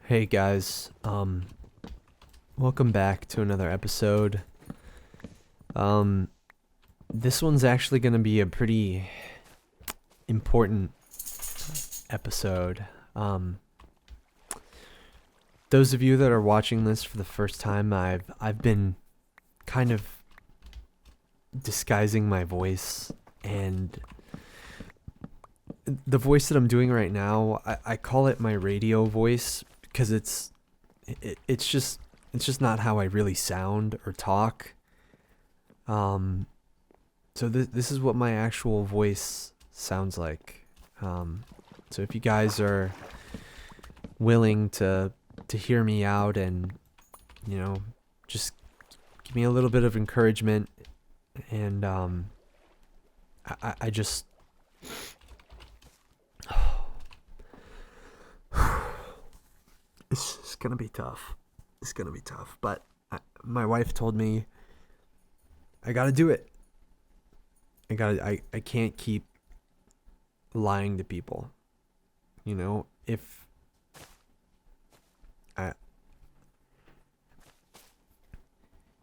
Hey guys, welcome back to another episode. This one's actually gonna be a pretty important episode. Those of you that are watching this for the first time, I've been kind of disguising my voice, and the voice that I'm doing right now, I call it my radio voice because it's just not how I really sound or talk. So this is what my actual voice sounds like. So if you guys are willing to hear me out and just give me a little bit of encouragement, and I just it's gonna be tough. It's gonna be tough, but my wife told me I gotta do it. I can't keep lying to people. If I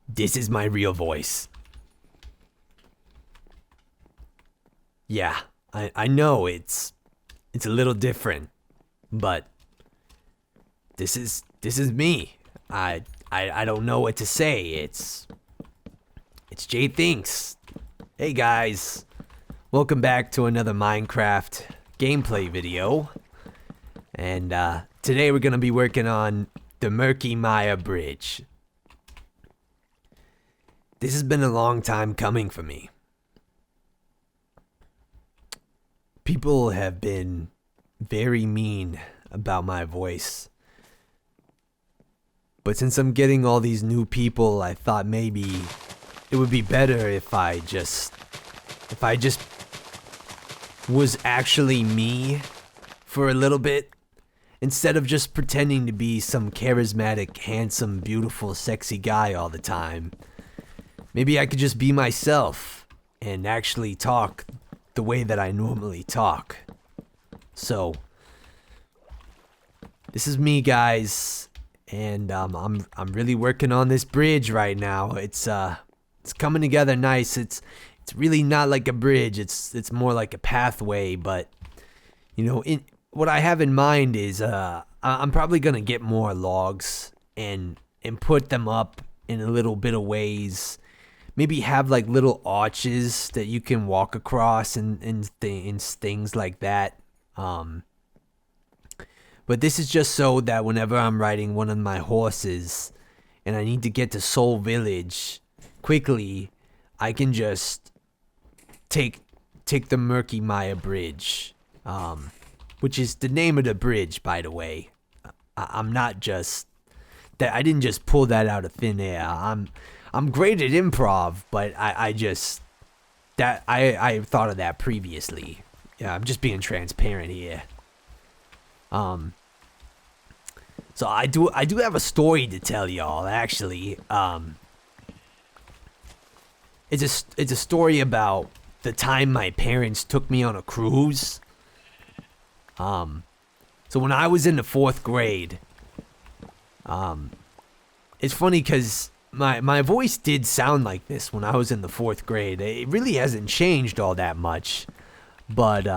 this is my real voice. Yeah, I know it's a little different, but this is me. I don't know what to say. It's Jay Thinks. Hey guys, welcome back to another Minecraft gameplay video. And today we're gonna be working on the Murky Maya Bridge. This has been a long time coming for me. People have been very mean about my voice. But since I'm getting all these new people, I thought maybe it would be better if I just was actually me for a little bit, instead of just pretending to be some charismatic, handsome, beautiful, sexy guy all the time. Maybe I could just be myself and actually talk the way that I normally talk. So this is me, guys, and I'm really working on this bridge right now. It's coming together nice. It's really not like a bridge. It's more like a pathway. But what I have in mind is I'm probably gonna get more logs and put them up in a little bit of ways. Maybe have like little arches that you can walk across and things like that. But this is just so that whenever I'm riding one of my horses and I need to get to Soul Village quickly, I can just take the Murky Maya Bridge, which is the name of the bridge, by the way. I'm not just that. I didn't just pull that out of thin air. I'm great at improv, but I thought of that previously. Yeah, I'm just being transparent here. So I do have a story to tell y'all, actually. It's a story about the time my parents took me on a cruise. So when I was in the 4th grade, it's funny because my voice did sound like this when I was in the 4th grade. It really hasn't changed all that much, but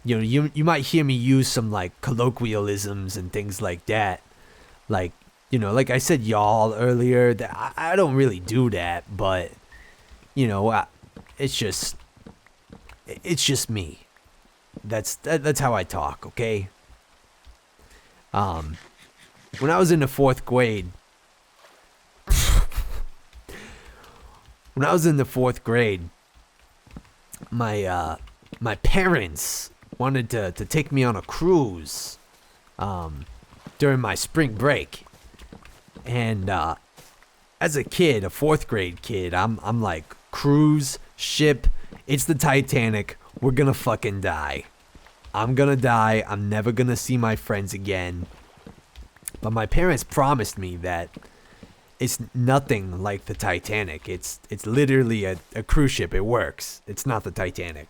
you might hear me use some like colloquialisms and things like that, like like I said y'all earlier. That I don't really do that, but it's just me. That's how I talk, okay? When I was in the 4th grade, my parents wanted to take me on a cruise during my spring break. And as a kid, a 4th grade kid, I'm like, cruise, ship, it's the Titanic, we're gonna fucking die. I'm gonna die, I'm never gonna see my friends again. But my parents promised me that it's nothing like the Titanic. It's literally a cruise ship. It works. It's not the Titanic.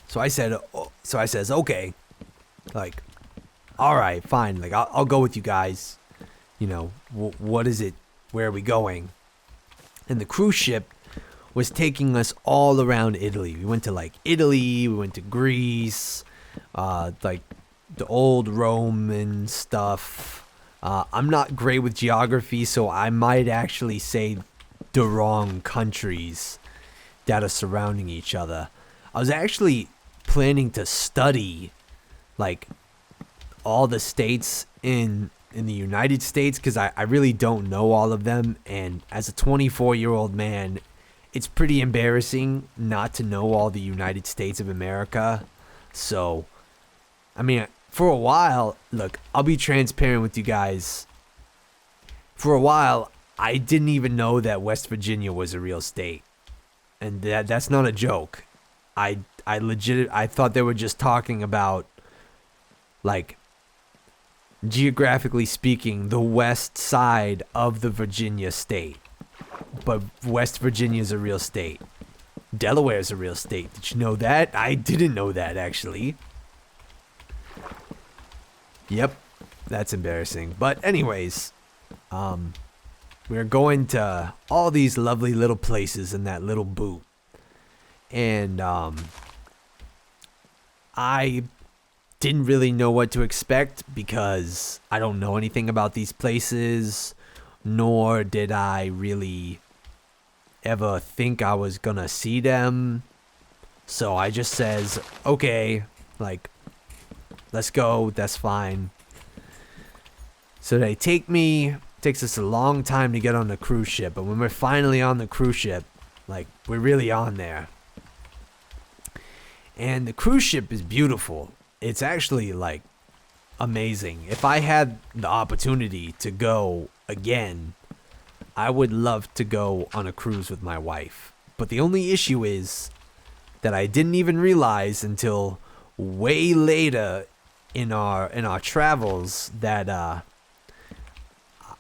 So I says, okay, like, all right, fine. Like, I'll go with you guys. You know, what is it? Where are we going? And the cruise ship was taking us all around Italy. We went to like Italy, we went to Greece, like the old Roman stuff. I'm not great with geography, so I might actually say the wrong countries that are surrounding each other. I was actually planning to study like all the states in the United States because I really don't know all of them. And as a 24-year-old man, it's pretty embarrassing not to know all the United States of America. So, I mean, for a while, look, I'll be transparent with you guys. For a while, I didn't even know that West Virginia was a real state. And that's not a joke. I thought they were just talking about like geographically speaking the west side of the Virginia state. But West Virginia is a real state. Delaware is a real state. Did you know that? I didn't know that actually. Yep, that's embarrassing. But anyways, we're going to all these lovely little places in that little boot. And I didn't really know what to expect because I don't know anything about these places, nor did I really ever think I was gonna see them. So I just says, okay, like, let's go, that's fine. So they takes us a long time to get on the cruise ship, but when we're finally on the cruise ship, like, we're really on there. And the cruise ship is beautiful. It's actually like amazing. If I had the opportunity to go again, I would love to go on a cruise with my wife. But the only issue is that I didn't even realize until way later in our travels that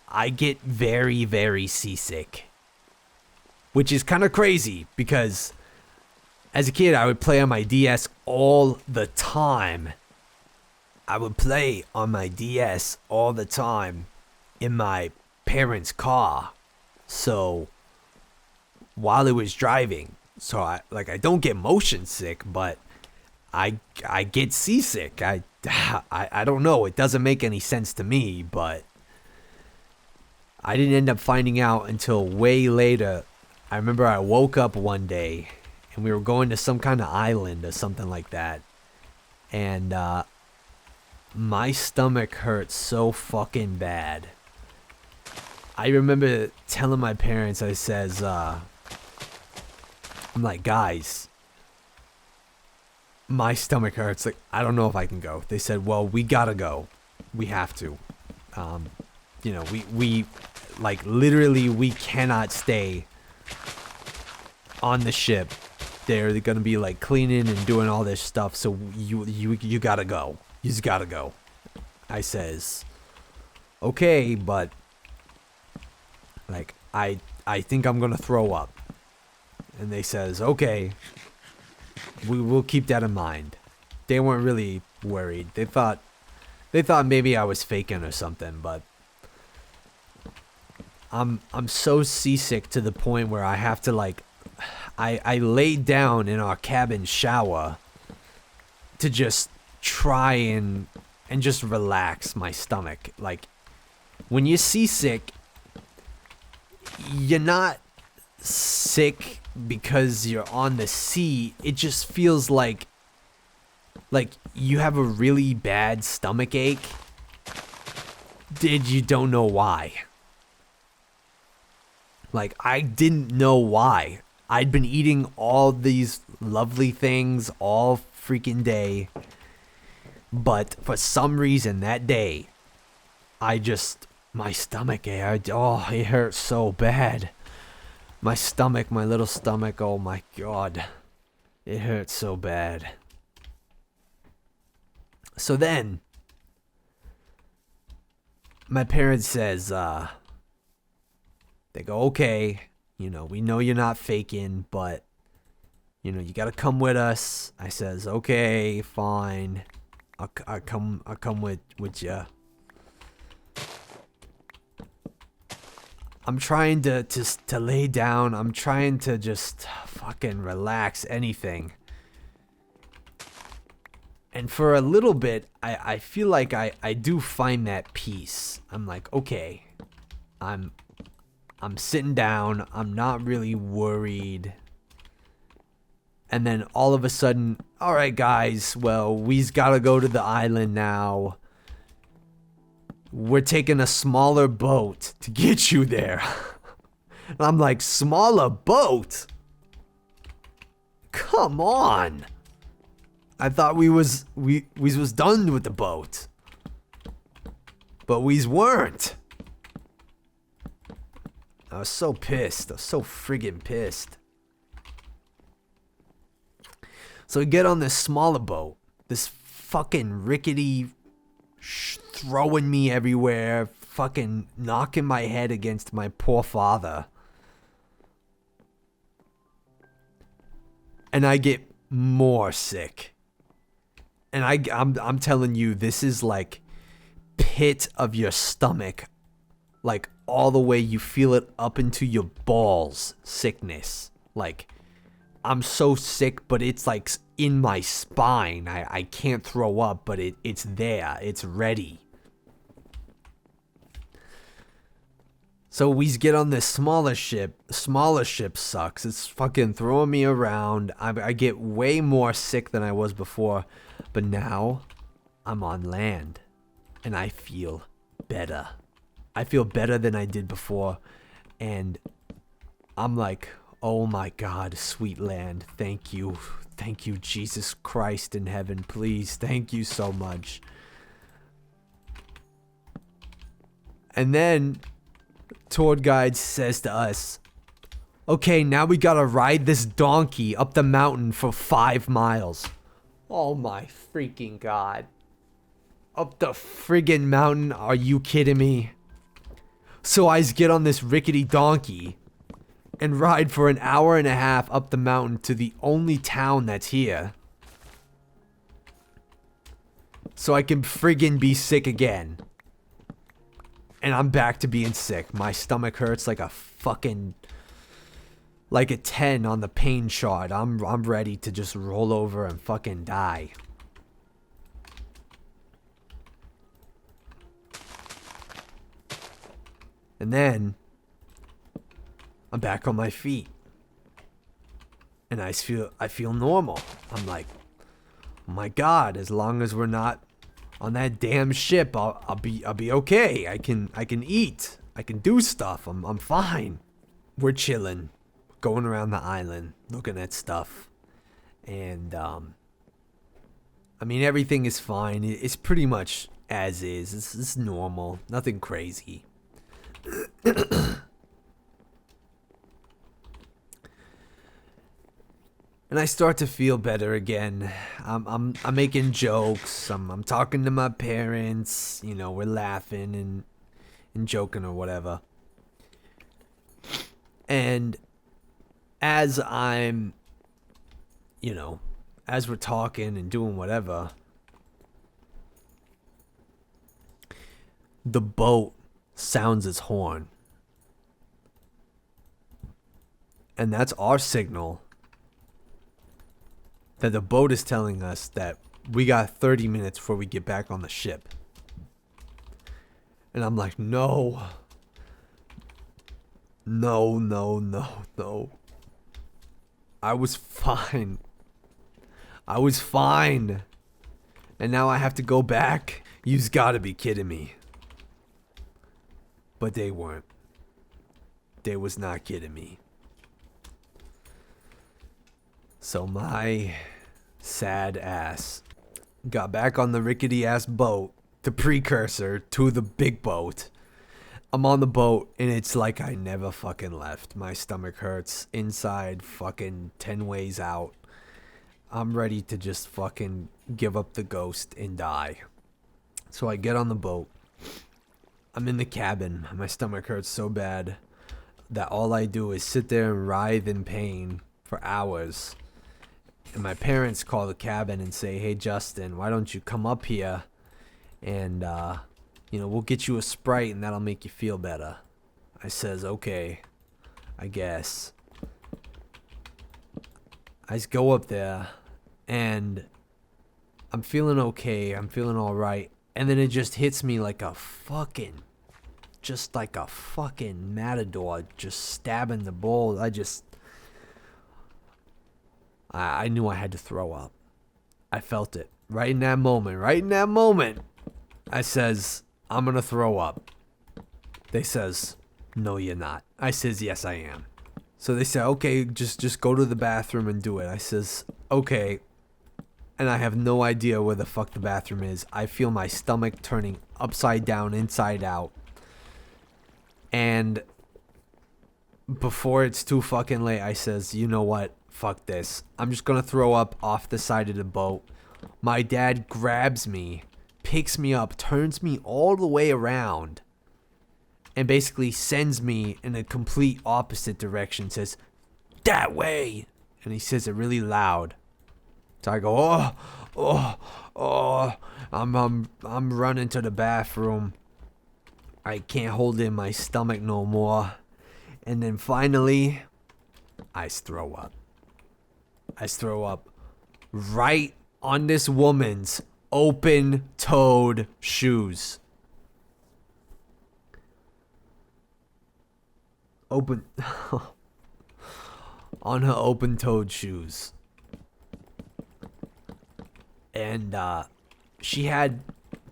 I get very, very seasick. Which is kind of crazy because as a kid, I would play on my DS all the time. I would play on my DS all the time in my parents' car. So while it was driving, so I don't get motion sick, but I get seasick. I don't know. It doesn't make any sense to me, but I didn't end up finding out until way later. I remember I woke up one day and we were going to some kind of island or something like that. And my stomach hurt so fucking bad. I remember telling my parents, I says, I'm like, guys, my stomach hurts. Like, I don't know if I can go. They said, well, we gotta go. We have to. You know, we like, literally, we cannot stay on the ship. They're gonna be like cleaning and doing all this stuff, so you gotta go. You just gotta go. I says, okay, but like I think I'm gonna throw up. And they says, okay, we will keep that in mind. They weren't really worried. They thought maybe I was faking or something, but I'm so seasick to the point where I have to like I laid down in our cabin shower to just try and just relax my stomach. Like, when you're seasick, you're not sick because you're on the sea. It just feels like you have a really bad stomach ache. You don't know why. Like, I didn't know why. I'd been eating all these lovely things all freaking day. But for some reason that day, my stomach, it hurt so bad. My stomach, my little stomach, oh my God. It hurt so bad. So then, my parents says, they go, okay, you know, we know you're not faking, but, you know, you gotta come with us. I says, okay, fine. I'll come with you. I'm trying to lay down. I'm trying to just fucking relax anything. And for a little bit, I feel like I do find that peace. I'm like, okay, I'm sitting down. I'm not really worried. And then all of a sudden, all right, guys, well, we's got to go to the island now. We're taking a smaller boat to get you there. And I'm like, smaller boat? Come on. I thought we was done with the boat. But we's weren't. I was so pissed. I was so friggin' pissed. So we get on this smaller boat. This fucking rickety, throwing me everywhere. Fucking knocking my head against my poor father. And I get more sick. And I'm telling you, this is like pit of your stomach. Like all the way you feel it up into your balls sickness. Like I'm so sick, but it's like in my spine. I can't throw up, but it's there. It's ready. So we get on this smaller ship. Smaller ship sucks. It's fucking throwing me around. I get way more sick than I was before. But now I'm on land. And I feel better. I feel better than I did before. And I'm like, oh my God, sweet land. Thank you. Thank you, Jesus Christ in heaven. Please. Thank you so much. And then tour guide says to us, okay, now we gotta ride this donkey up the mountain for 5 miles. Oh my freaking God. Up the friggin' mountain? Are you kidding me? So I get on this rickety donkey and ride for an hour and a half up the mountain to the only town that's here. So I can friggin' be sick again. And I'm back to being sick. My stomach hurts like a fucking... like a 10 on the pain chart. I'm ready to just roll over and fucking die. And then I'm back on my feet. And I feel normal. I'm like, oh my God, as long as we're not on that damn ship, I'll be okay. I can eat. I can do stuff. I'm fine. We're chilling, going around the island, looking at stuff. And I mean, everything is fine. It's pretty much as is. It's normal. Nothing crazy. And I start to feel better again. I'm making jokes. I'm talking to my parents. You know, we're laughing and joking or whatever. And as I'm, you know, as we're talking and doing whatever, the boat sounds its horn. And that's our signal that the boat is telling us that we got 30 minutes before we get back on the ship. And I'm like, no. I was fine. And now I have to go back? You's gotta be kidding me. But they weren't. They was not kidding me. So my sad ass got back on the rickety ass boat, the precursor to the big boat. I'm on the boat and it's like I never fucking left. My stomach hurts inside, fucking 10 ways out. I'm ready to just fucking give up the ghost and die. So I get on the boat. I'm in the cabin. My stomach hurts so bad that all I do is sit there and writhe in pain for hours. And my parents call the cabin and say, "Hey, Justin, why don't you come up here and, we'll get you a Sprite and that'll make you feel better." I says, "Okay, I guess." I just go up there and I'm feeling okay. I'm feeling all right. And then it just hits me like a fucking matador just stabbing the bull. I knew I had to throw up. I felt it right in that moment. I says, "I'm going to throw up." They says, "No, you're not." I says, "Yes, I am." So they said, "Okay, just go to the bathroom and do it." I says, "Okay." And I have no idea where the fuck the bathroom is. I feel my stomach turning upside down, inside out. And before it's too fucking late, I says, "You know what? Fuck this. I'm just gonna throw up off the side of the boat." My dad grabs me, picks me up, turns me all the way around, and basically sends me in a complete opposite direction. Says, "That way!" And he says it really loud. So I go, I'm running to the bathroom. I can't hold in my stomach no more. And then finally, I throw up. I throw up right on this woman's open-toed shoes. On her open-toed shoes. And she had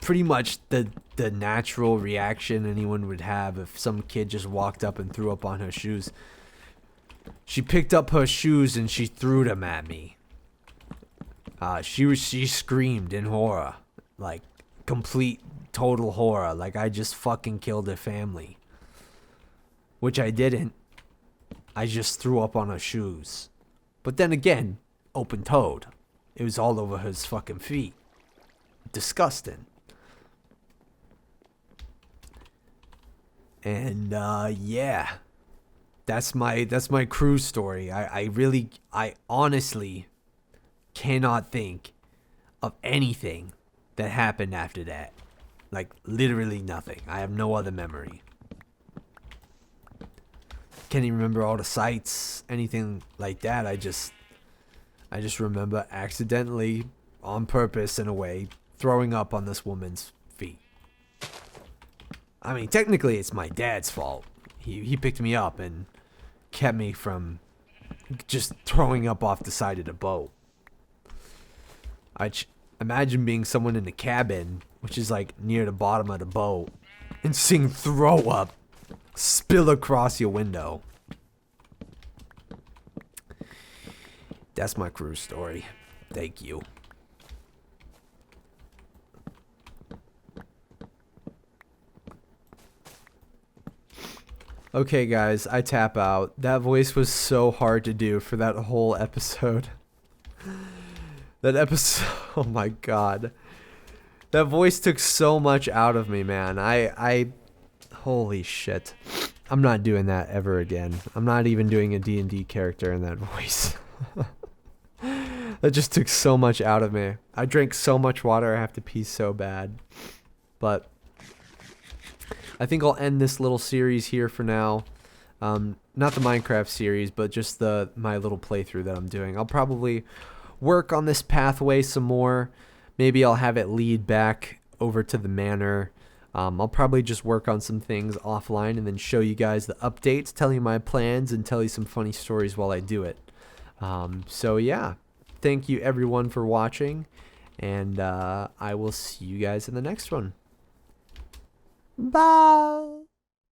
pretty much the natural reaction anyone would have if some kid just walked up and threw up on her shoes. She picked up her shoes and she threw them at me. She screamed in horror, like complete total horror, like I just fucking killed her family. Which I didn't. I just threw up on her shoes. But then again, open-toed. It was all over his fucking feet. Disgusting. And yeah. That's my cruise story. I honestly cannot think of anything that happened after that. Like literally nothing. I have no other memory. Can't even remember all the sights, anything like that. I just remember accidentally, on purpose in a way, throwing up on this woman's feet. I mean, technically it's my dad's fault. He picked me up and kept me from just throwing up off the side of the boat. Imagine being someone in the cabin, which is like near the bottom of the boat, and seeing throw up spill across your window. That's my cruise story. Thank you. Okay, guys, I tap out. That voice was so hard to do for that whole episode. Oh my god. That voice took so much out of me, man. Holy shit. I'm not doing that ever again. I'm not even doing a D&D character in that voice. That just took so much out of me. I drank so much water, I have to pee so bad. But I think I'll end this little series here for now. Not the Minecraft series, but just my little playthrough that I'm doing. I'll probably work on this pathway some more. Maybe I'll have it lead back over to the manor. I'll probably just work on some things offline and then show you guys the updates, tell you my plans, and tell you some funny stories while I do it. So yeah, thank you everyone for watching, and I will see you guys in the next one. Bye!